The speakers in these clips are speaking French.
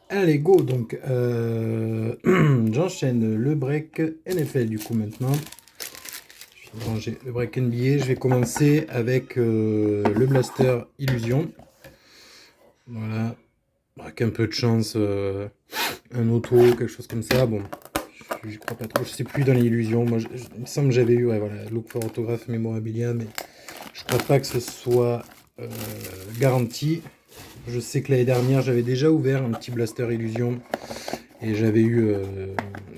Allez, go, donc j'enchaîne le break NFL du coup maintenant. Je vais ranger le break NBA, je vais commencer avec le blaster Illusion. Voilà, avec un peu de chance, un auto, quelque chose comme ça. Bon, je crois pas trop, je sais plus dans les illusions. Moi, il me semble que j'avais eu, ouais, voilà, look for autographe memorabilia, mais je crois pas que ce soit garanti. Je sais que l'année dernière, j'avais déjà ouvert un petit blaster Illusion et j'avais eu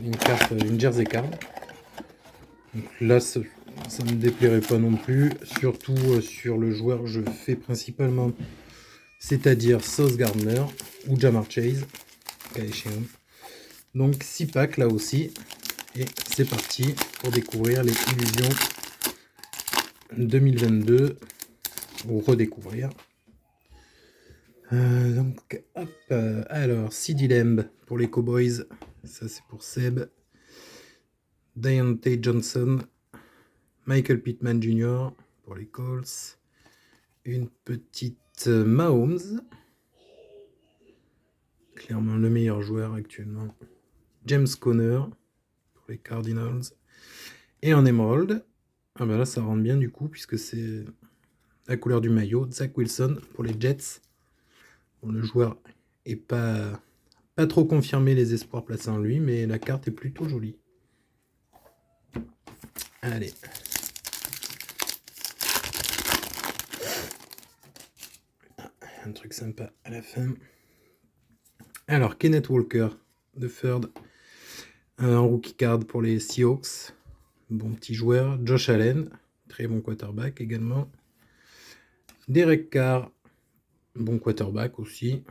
une carte, une jersey card. Donc là, ça me déplairait pas non plus, surtout sur le joueur que je fais principalement, c'est-à-dire Sauce Gardner ou Jamar Chase, cas échéant. Donc 6 packs là aussi, et c'est parti pour découvrir les illusions 2022, ou redécouvrir. Donc hop, alors CD Lamb pour les Cowboys, ça c'est pour Seb. Deontay Johnson, Michael Pittman Jr. pour les Colts, une petite Mahomes, clairement le meilleur joueur actuellement, James Conner pour les Cardinals, et en Emerald, ah ben là ça rentre bien du coup puisque c'est la couleur du maillot, Zach Wilson pour les Jets. Bon, le joueur est pas trop confirmé les espoirs placés en lui, mais la carte est plutôt jolie. Allez. Un truc sympa à la fin. Alors, Kenneth Walker, de third, un rookie card pour les Seahawks, bon petit joueur. Josh Allen, très bon quarterback également. Derek Carr, bon quarterback aussi,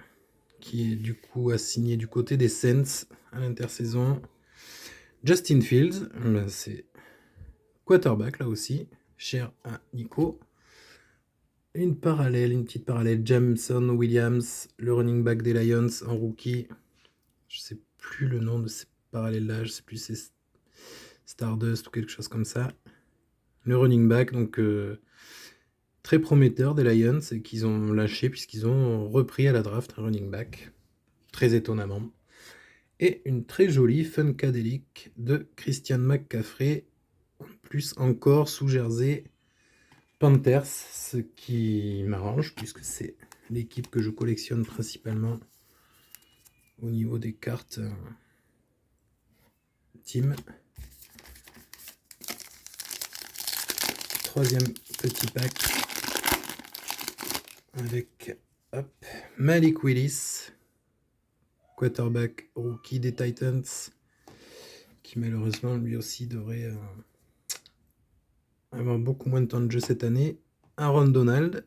qui est du coup assigné du côté des Saints à l'intersaison. Justin Fields, c'est quarterback là aussi, cher à Nico. Une petite parallèle, Jameson Williams, le running back des Lions en rookie. Je sais plus le nom de ces parallèles-là, je sais plus si c'est Stardust ou quelque chose comme ça. Le running back, donc très prometteur des Lions et qu'ils ont lâché puisqu'ils ont repris à la draft un running back, très étonnamment. Et une très jolie Funkadelic de Christian McCaffrey, plus encore sous jersey Panthers, ce qui m'arrange puisque c'est l'équipe que je collectionne principalement au niveau des cartes team. Troisième petit pack avec hop, Malik Willis, quarterback rookie des Titans, qui malheureusement lui aussi devrait avoir beaucoup moins de temps de jeu cette année. Aaron Donald,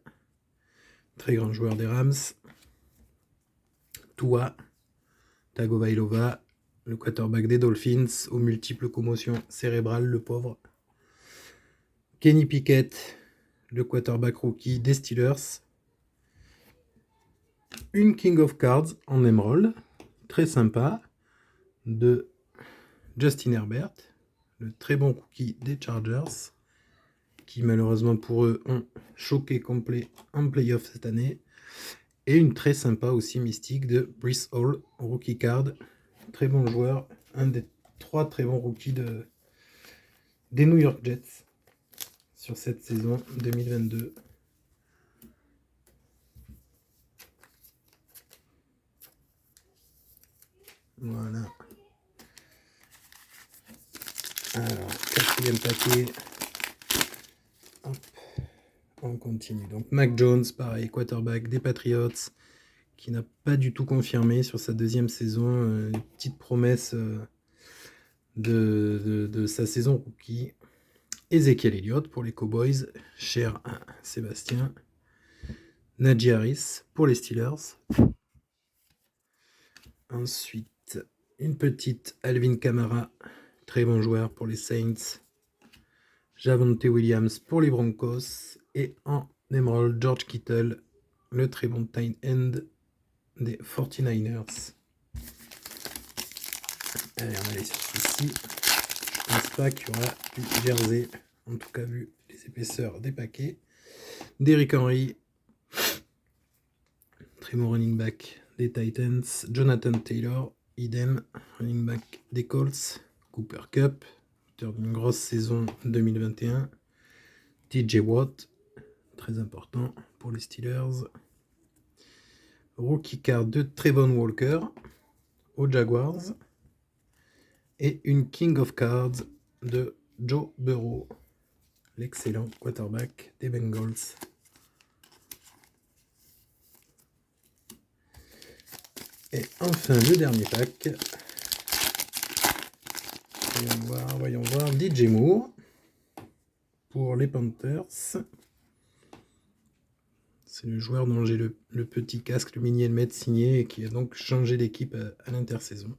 très grand joueur des Rams. Tua Tagovailoa, le quarterback des Dolphins, aux multiples commotions cérébrales, le pauvre. Kenny Pickett, le quarterback rookie des Steelers. Une King of Cards en Emerald, très sympa, de Justin Herbert, le très bon rookie des Chargers, qui malheureusement pour eux ont choqué complet en playoff cette année. Et une très sympa aussi mystique de Breece Hall, rookie card, très bon joueur, un des 3 très bons rookies des New York Jets sur cette saison 2022. Voilà. Alors, quatrième paquet. Hop. On continue. Donc Mac Jones, pareil, quarterback des Patriots, qui n'a pas du tout confirmé sur sa deuxième saison. Une petite promesse de sa saison rookie. Ezekiel Elliott pour les Cowboys, cher à Sébastien. Najee Harris pour les Steelers. Ensuite, une petite Alvin Kamara, très bon joueur pour les Saints. Javonte Williams pour les Broncos. Et en Emerald, George Kittle, le très bon tight end des 49ers. Allez, on va aller sur celui-ci. Je pense pas qu'il y aura du jersey, en tout cas vu les épaisseurs des paquets. Derrick Henry, très bon running back des Titans, Jonathan Taylor, idem, running back des Colts, Cooper Kupp, auteur d'une grosse saison 2021, TJ Watt, très important pour les Steelers, rookie card de Trevon Walker aux Jaguars, et une King of Cards de Joe Burrow, l'excellent quarterback des Bengals. Et enfin le dernier pack. Voyons voir. DJ Moore pour les Panthers. C'est le joueur dont j'ai le petit casque, le mini helmet signé et qui a donc changé d'équipe à l'intersaison.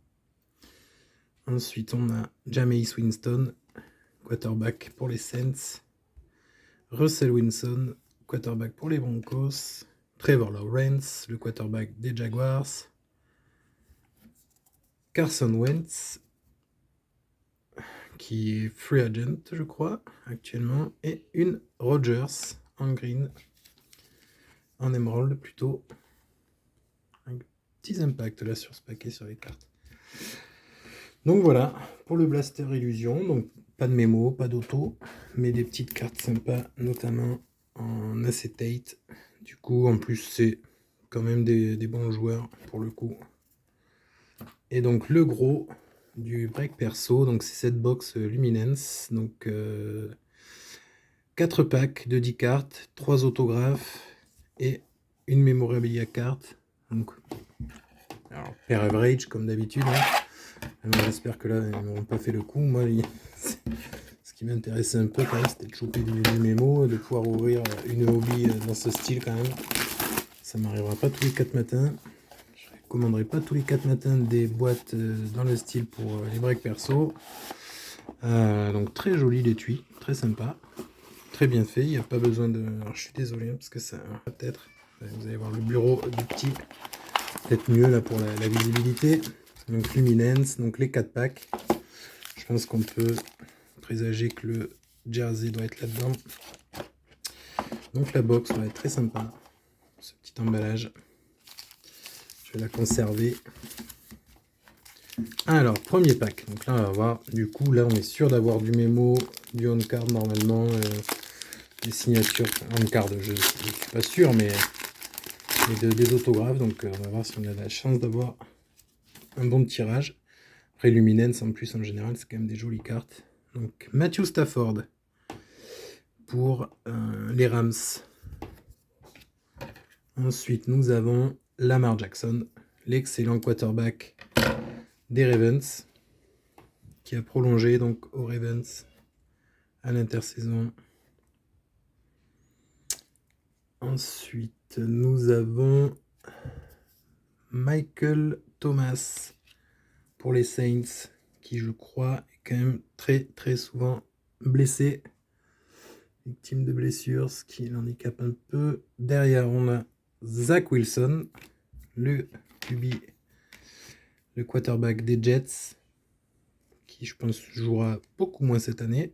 Ensuite, on a Jameis Winston, quarterback pour les Saints. Russell Wilson, quarterback pour les Broncos. Trevor Lawrence, le quarterback des Jaguars. Carson Wentz, qui est free agent, je crois, actuellement. Et une Rodgers en green, en émeraude plutôt. Un petit impact là sur ce paquet, sur les cartes. Donc voilà, pour le Blaster Illusion, donc pas de mémo, pas d'auto, mais des petites cartes sympas, notamment en acetate. Du coup, en plus, c'est quand même des bons joueurs pour le coup. Et donc le gros du break perso, donc c'est cette box Luminance, donc 4 packs de 10 cartes, 3 autographes et une memorabilia carte. Donc, alors, per average comme d'habitude. J'espère que là, ils n'auront pas fait le coup. Moi, ce qui m'intéressait un peu quand même, c'était de choper du mémo, de pouvoir ouvrir une hobby dans ce style quand même. Ça m'arrivera pas tous les 4 matins. Je commanderai pas tous les 4 matins des boîtes dans le style pour les breaks perso. Donc très joli l'étui, très sympa. Très bien fait, il n'y a pas besoin de... Alors je suis désolé parce que ça peut-être... Vous allez voir le bureau du petit. Peut-être mieux là pour la visibilité. Donc Luminance, donc les 4 packs. Je pense qu'on peut présager que le jersey doit être là-dedans. Donc la box va être très sympa. Ce petit emballage. Je vais la conserver. Alors, premier pack. Donc là, on va voir. Du coup, là, on est sûr d'avoir du mémo, du on-card normalement. Des signatures on-card, je ne suis pas sûr, mais des autographes. Donc, on va voir si on a la chance d'avoir un bon tirage. Après, Luminance, en plus, en général, c'est quand même des jolies cartes. Donc, Matthew Stafford pour les Rams. Ensuite, nous avons Lamar Jackson, l'excellent quarterback des Ravens, qui a prolongé donc aux Ravens à l'intersaison. Ensuite, nous avons Michael Thomas pour les Saints, qui je crois est quand même très souvent blessé, victime de blessures, ce qui l'handicape un peu. Derrière, on a Zach Wilson, le QB, le quarterback des Jets, qui je pense jouera beaucoup moins cette année.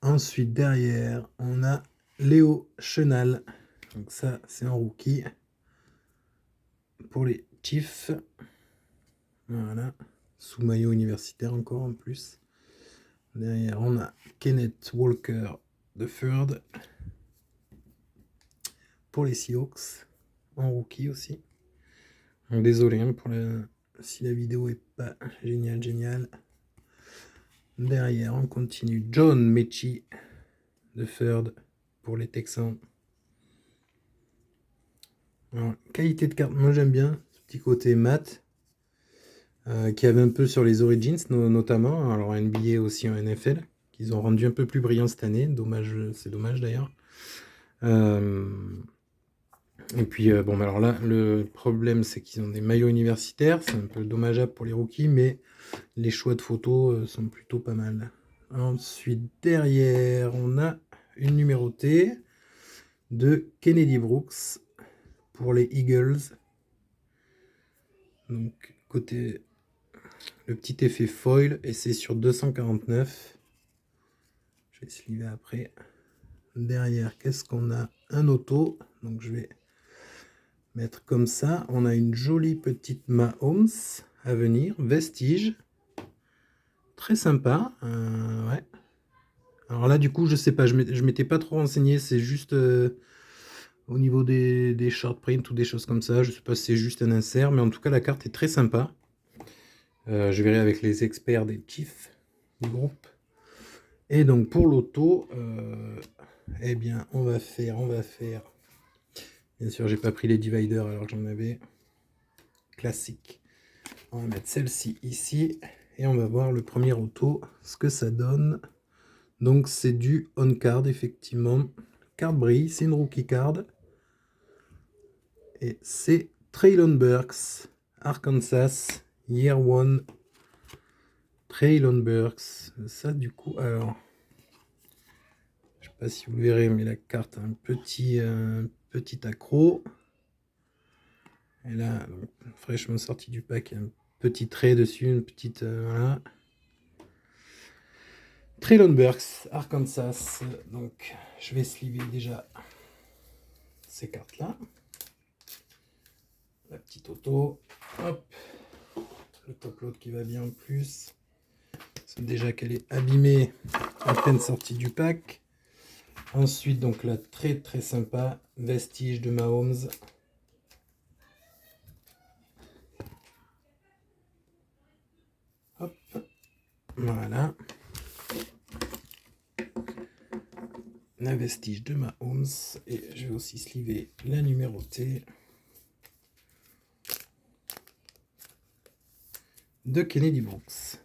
Ensuite, derrière, on a Léo Chenal. Donc ça, c'est un rookie pour les Chiefs. Voilà. Sous maillot universitaire encore en plus. Derrière, on a Kenneth Walker de Third pour les Seahawks. En rookie aussi. Donc, désolé hein, pour si la vidéo est pas géniale. Derrière, on continue. John Mechie de Third pour les Texans. Alors, qualité de carte, moi j'aime bien ce petit côté mat qui avait un peu sur les Origins notamment, alors NBA aussi en NFL, qu'ils ont rendu un peu plus brillant cette année. Dommage, c'est dommage d'ailleurs. Et puis bon, alors là, le problème c'est qu'ils ont des maillots universitaires, c'est un peu dommageable pour les rookies, mais les choix de photos sont plutôt pas mal. Ensuite, derrière, on a une numérotée de Kennedy Brooks pour les Eagles. Donc, côté le petit effet foil, et c'est sur 249. Je vais sliver après. Derrière, qu'est-ce qu'on a? Un auto. Donc, je vais mettre comme ça. On a une jolie petite Mahomes à venir, Vestige. Très sympa. Ouais. Alors là, du coup, je sais pas, je m'étais pas trop renseigné. C'est juste au niveau des short print ou des choses comme ça. Je sais pas si c'est juste un insert, mais en tout cas, la carte est très sympa. Je verrai avec les experts des chiefs du groupe. Et donc pour l'auto, eh bien, on va faire. Bien sûr, j'ai pas pris les dividers alors que j'en avais. Classique. On va mettre celle-ci ici et on va voir le premier auto, ce que ça donne. Donc c'est du on-card, effectivement. Carte brille, c'est une rookie card. Et c'est Traylon Burks, Arkansas, Year One. Traylon Burks. Ça, du coup, alors, je sais pas si vous le verrez, mais la carte a un petit accro. Et là, donc, fraîchement sorti du pack, il y a un petit trait dessus, une petite. Voilà. Traylon Burks, Arkansas. Donc, je vais sliver déjà ces cartes-là. La petite auto. Hop. Le top load qui va bien en plus. C'est déjà qu'elle est abîmée, à peine sortie du pack. Ensuite, donc la très très sympa Vestige de Mahomes. Hop. Voilà. La Vestige de Mahomes. Et je vais aussi sliver la numérotée de Kennedy Brooks.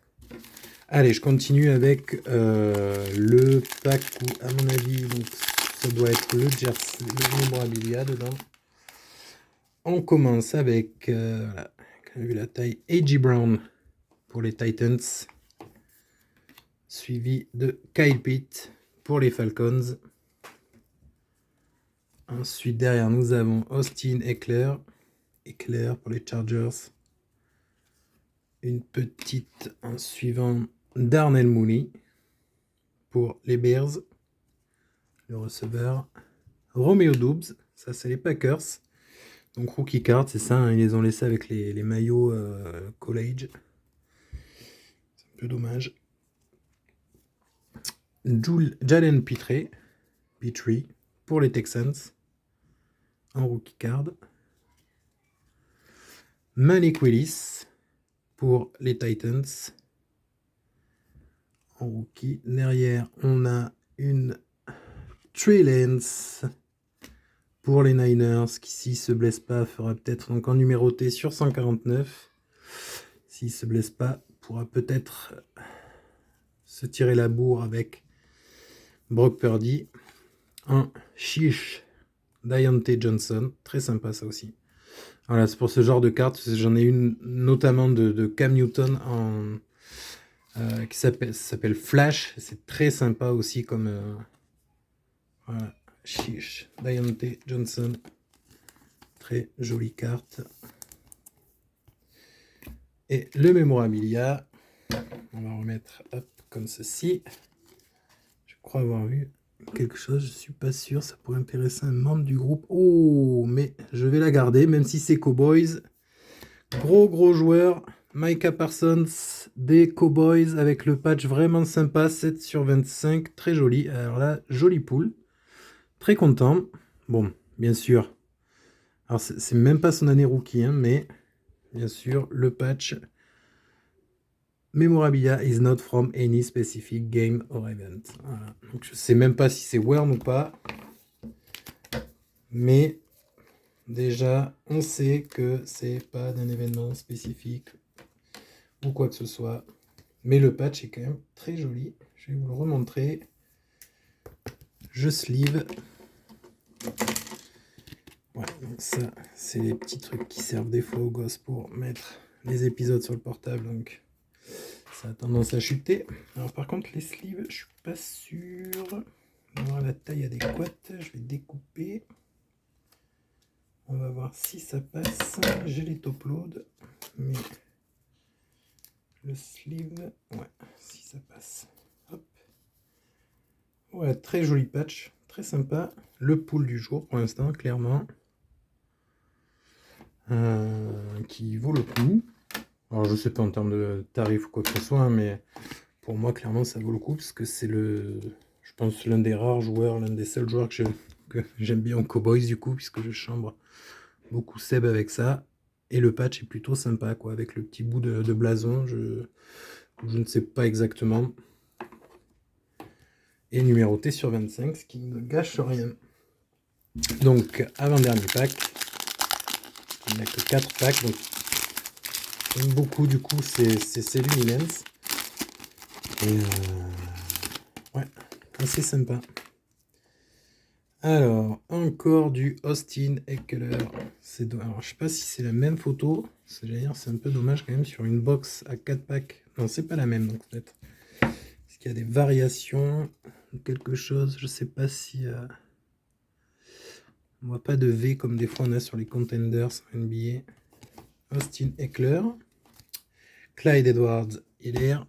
Allez, je continue avec le pack où, à mon avis, donc, ça doit être le jersey, le memorabilia dedans. On commence avec, voilà, on a vu la taille, A.J. Brown pour les Titans, suivi de Kyle Pitt pour les Falcons. Ensuite, derrière, nous avons Austin Eckler pour les Chargers. Une petite en suivant Darnell Mooney pour les Bears, le receveur. Romeo Doubs, ça c'est les Packers. Donc rookie card, c'est ça, hein, ils les ont laissés avec les maillots college. C'est un peu dommage. Jalen Pitre pour les Texans en rookie card. Malik Willis pour les Titans en rookie. Derrière, on a une Trey Lance pour les Niners qui, s'il se blesse pas, fera peut-être donc en numéroté sur 149. S'il se blesse pas, pourra peut-être se tirer la bourre avec Brock Purdy. Un Chiche Diontae Johnson, très sympa ça aussi. Voilà, c'est pour ce genre de carte. J'en ai une notamment de Cam Newton qui s'appelle Flash. C'est très sympa aussi comme voilà, Chiche Diontae Johnson, très jolie carte. Et le memorabilia, on va remettre hop, comme ceci. Je crois avoir vu quelque chose, je suis pas sûr, ça pourrait intéresser un membre du groupe. Oh, mais je vais la garder, même si c'est Cowboys. Gros joueur, Micah Parsons des Cowboys avec le patch vraiment sympa, 7 sur 25, très joli. Alors là, jolie poule, très content. Bon, bien sûr, alors c'est même pas son année rookie, hein, mais bien sûr, le patch Memorabilia is not from any specific game or event. Voilà. Donc je sais même pas si c'est Wern ou pas. Mais déjà, on sait que c'est pas d'un événement spécifique ou quoi que ce soit. Mais le patch est quand même très joli. Je vais vous le remontrer. Je sleeve. Ouais, donc ça, c'est les petits trucs qui servent des fois aux gosses pour mettre les épisodes sur le portable. Donc ça a tendance à chuter. Alors par contre, les sleeves, je suis pas sûr d'avoir la taille adéquate. Je vais découper. On va voir si ça passe. J'ai les top load, mais le sleeve, ouais, si ça passe. Hop. Ouais, très joli patch, très sympa. Le pull du jour pour l'instant, clairement. qui vaut le coup. Alors je sais pas en termes de tarif ou quoi que ce soit, hein, mais pour moi clairement ça vaut le coup parce que c'est je pense l'un des rares joueurs, l'un des seuls joueurs que j'aime bien en Cowboys du coup, puisque je chambre beaucoup Seb avec ça. Et le patch est plutôt sympa quoi, avec le petit bout de blason, je ne sais pas exactement. Et numéroté sur 25, ce qui ne gâche rien. Donc avant-dernier pack. Il n'y a que 4 packs, donc j'aime beaucoup du coup c'est Luminance. Et ouais, assez sympa. Alors, encore du Austin Eckler. Alors, je sais pas si c'est la même photo. C'est un peu dommage quand même sur une box à 4 packs. Non, c'est pas la même, donc peut-être. Est-ce qu'il y a des variations ou quelque chose? Je sais pas si... on voit pas de V comme des fois on a sur les contenders NBA. Austin Eckler. Clyde Edwards-Helaire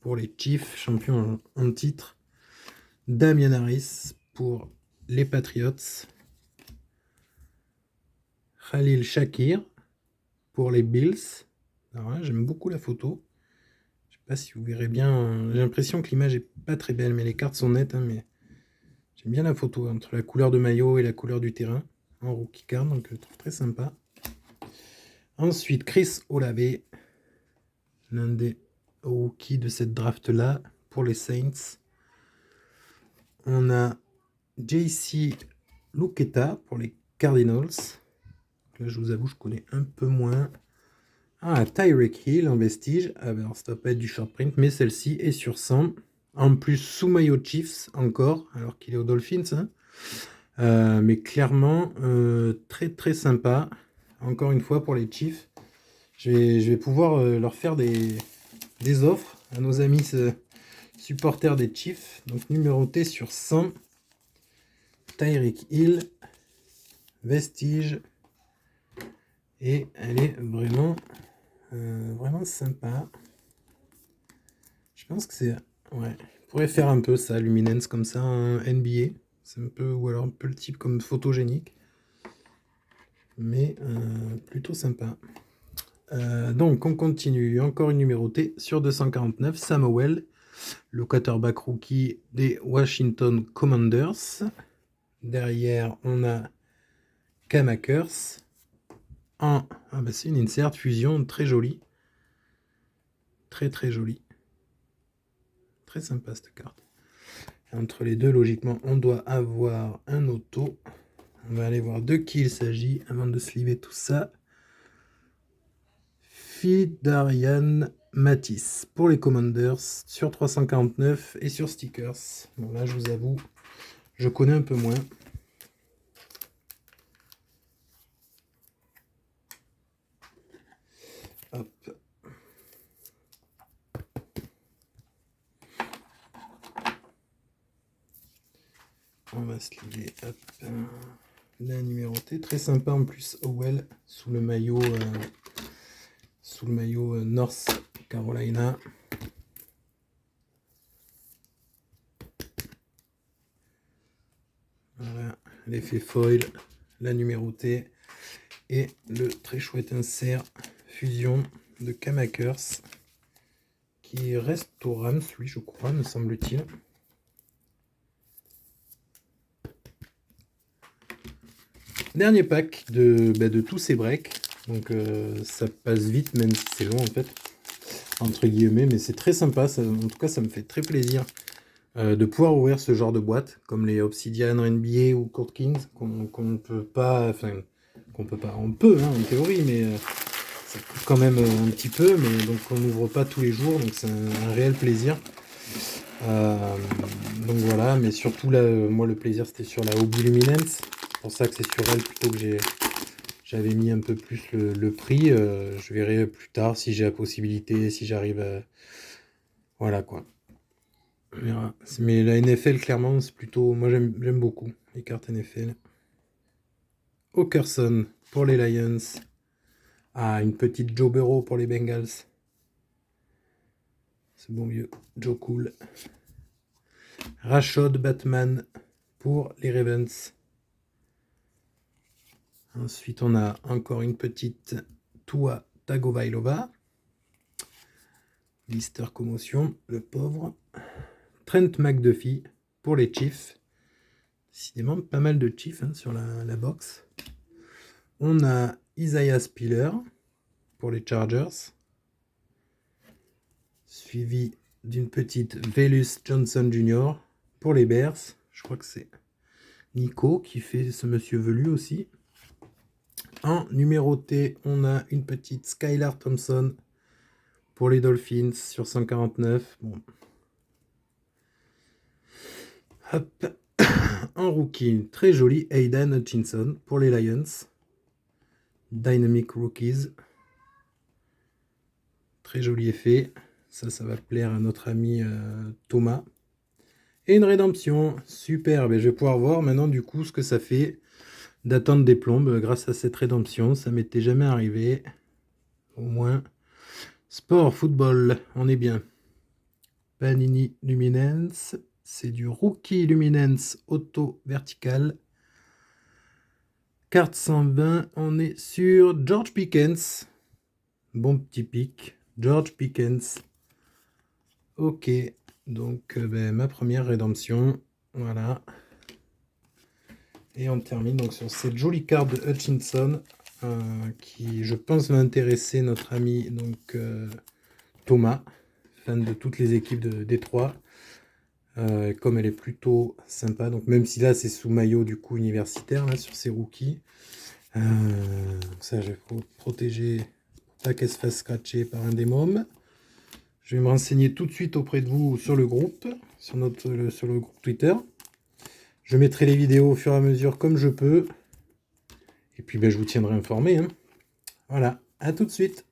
pour les Chiefs, champions en titre. Damian Harris pour les Patriots. Khalil Shakir pour les Bills. Alors là, j'aime beaucoup la photo. Je sais pas si vous verrez bien. J'ai l'impression que l'image est pas très belle, mais les cartes sont nettes. Hein, mais j'aime bien la photo entre la couleur de maillot et la couleur du terrain en rookie card, donc je trouve très sympa. Ensuite, Chris Olave, l'un des rookies de cette draft-là pour les Saints. On a JC Luketa pour les Cardinals. Là, je vous avoue, je connais un peu moins. Ah, Tyreek Hill en vestige. Ah, ben alors, ça doit pas être du short print, mais celle-ci est sur 100. En plus, sous maillot Chiefs encore, alors qu'il est aux Dolphins. Hein. Mais clairement, très très sympa. Encore une fois, pour les Chiefs, je vais pouvoir leur faire des offres à nos amis supporters des Chiefs. Donc, numéroté sur 100. Tyreek Hill, vestige. Et elle est vraiment sympa. Je pense que c'est... Ouais, je pourrais faire un peu ça, Luminance comme ça, un NBA. C'est un peu... Ou alors un peu le type comme photogénique. Mais plutôt sympa. Donc on continue. Encore une numérotée sur 249. Samuel, le quarterback rookie des Washington Commanders. Derrière, on a Cam Akers. Ah bah c'est une insert fusion très jolie. Très très jolie. Très sympa cette carte. Entre les deux, logiquement, on doit avoir un auto. On va aller voir de qui il s'agit avant de sliver tout ça. Fidarian Matisse pour les Commanders sur 349 et sur stickers. Bon là, je vous avoue, je connais un peu moins. Hop. On va sliver. Hop. La numérotée, très sympa en plus. Howell sous le maillot North Carolina. Voilà, l'effet foil, la numérotée et le très chouette insert fusion de Cam Akers qui reste au Rams, lui je crois, me semble-t-il. Dernier pack de tous ces breaks. Donc ça passe vite, même si c'est long en fait, entre guillemets, mais c'est très sympa. Ça, en tout cas, ça me fait très plaisir de pouvoir ouvrir ce genre de boîte, comme les Obsidian NBA ou Court Kings, qu'on ne peut pas, enfin, qu'on peut pas, on peut hein, en théorie, mais ça coûte quand même un petit peu, mais donc on n'ouvre pas tous les jours, donc c'est un réel plaisir. Donc voilà, mais surtout là, moi le plaisir c'était sur la Hobby Luminance. C'est pour ça que c'est sur elle plutôt que j'avais mis un peu plus le prix. Je verrai plus tard si j'ai la possibilité, si j'arrive à... Voilà quoi. On verra. Mais la NFL, clairement, c'est plutôt... Moi j'aime beaucoup les cartes NFL. Hawkerson pour les Lions. Ah, une petite Joe Burrow pour les Bengals. C'est bon vieux. Joe Cool. Rashod Batman pour les Ravens. Ensuite, on a encore une petite Tua Tagovailoa. Blister commotion, le pauvre. Trent McDuffie pour les Chiefs. Décidément, pas mal de Chiefs sur la box. On a Isaiah Spiller pour les Chargers. Suivi d'une petite Velus Johnson Jr. pour les Bears. Je crois que c'est Nico qui fait ce monsieur velu aussi. En numéroté, on a une petite Skylar Thompson pour les Dolphins sur 149. Bon. Hop. En rookie, très joli Aidan Hutchinson pour les Lions. Dynamic Rookies. Très joli effet. Ça va plaire à notre ami Thomas. Et une rédemption. Super. Ben, je vais pouvoir voir maintenant du coup ce que ça fait d'attendre des plombes grâce à cette rédemption. Ça m'était jamais arrivé. Au moins. Sport, football, on est bien. Panini Luminance. C'est du Rookie Luminance Auto Vertical. Carte 120. On est sur George Pickens. Bon petit pic. George Pickens. Ok. Donc, ma première rédemption. Voilà. Et on termine donc sur cette jolie carte de Hutchinson qui, je pense, va intéresser notre ami donc, Thomas, fan de toutes les équipes de Détroit. Comme elle est plutôt sympa, donc même si là c'est sous maillot du coup universitaire là, sur ces rookies. Ça, je vais protéger pour pas qu'elle se fasse scratcher par un des mômes. Je vais me renseigner tout de suite auprès de vous sur le groupe, sur le groupe Twitter. Je mettrai les vidéos au fur et à mesure comme je peux. Et puis je vous tiendrai informé. Voilà, à tout de suite.